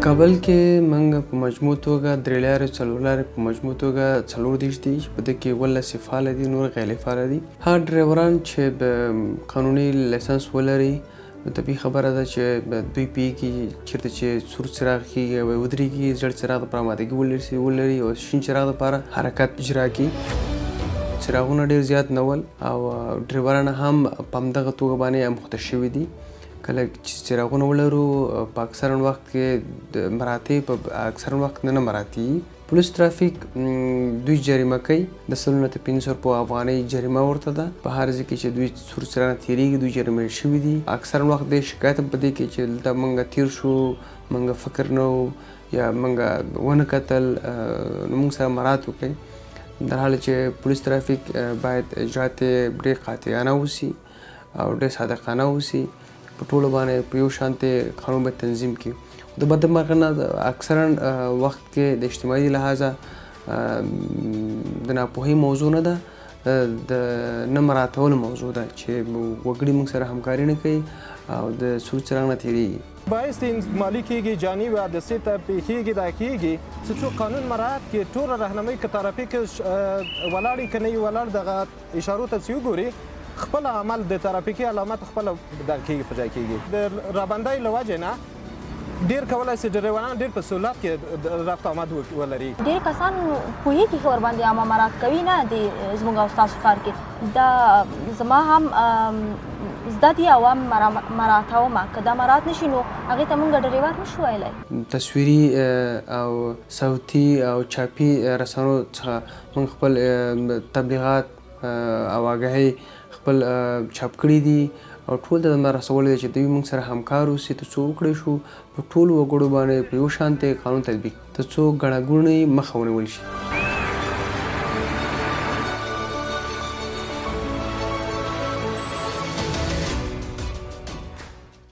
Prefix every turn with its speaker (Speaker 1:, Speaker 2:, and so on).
Speaker 1: کابل کې موږ په مجموع توګه درې لارې څلور لارې په مجموع توګه 40 دي چې په دې کې 18 فعاله دي نور غیر فعاله دي. هغه ډرایوران چې د قانوني لایسنس ولري نو طبیعي خبره ده چې دوی پوهېږي چېرته چې سور څراغ کېږي او ودرېږي، زیړ څراغ دپاره آمادګي ولري او شین څراغ دپاره حرکت اجرا کړي. څراغونه ډېر زیات نه ول او ډرایوران هم په همدغه توګه باندې اموخته شوي دي. کله چې څراغونه ولرو په اکثرا وخت کې د مراعاتوي په اکثرا وخت نه مراعاتي. پولیس ترافیک دوی جریمه کوي د 100 نه 500 افغانۍ جریمه ورته ده. په هر ځای کې چې دوی سور څراغ نه تېرېږي دوی جریمه شوي دي. اکثرا وخت د شکایت هم په دې کې چې دلته موږ تېر شو، موږ فکر نه و یا موږ ونه کتل نو موږ سره مراعات وکړئ. در حاله چې پولیس ترافیک باید اجرات یې ډېر قاطعانه اوسي او ډېر صادقانه اوسي، په ټوله باندې په یو شانتې قانون باید تنظیم کړي. د بدمرغه نه اکثرا وخت کې د اجتماعي لحاظه د ناپوهۍ موضوع نه ده، د نه مراعاتولو موضوع ده چې وګړي موږ سره همکاري نه کوي او د سور څراغ نه تېرېږي.
Speaker 2: باعث مالی کېږي جاني و حادثې ته پېښېږي دا کېږي چې څوک قانون مراعات کړي. ټوله رهنمایي که ترافیک ولاړ که نه وي ولاړ دغه اشارو ته چې وګوري خپل عمل د ترافیکي علامات خپل دغه کېږي په ځای کېږي. د رابندۍ له وجې نه ډېر کولی شي ډریوران ډېر په سهولت کې رفت آمد ولري.
Speaker 3: ډېر کسان پوهېږي چې ورباندې عامه مراعات کوي نه د زموږ او ستاسو ښار کې. دا زما هم زده دي او هم مراعاتوم. که دا مراعات نه شي نو هغې ته موږ ډریور نه شو ویلی.
Speaker 1: تصویري او صوتي او چاپي رسنو څخه موږ خپل تبلیغات او آګاهۍ خپل چاپ کړي دي او ټول ته دا رسولی دی چې دوی موږ سره همکار اوسي تر څو وکړی شو په ټولو وګړو باندې په یو شانتې قانون تطبیق تر څو ګڼه ګوڼې مخه ونیول شي.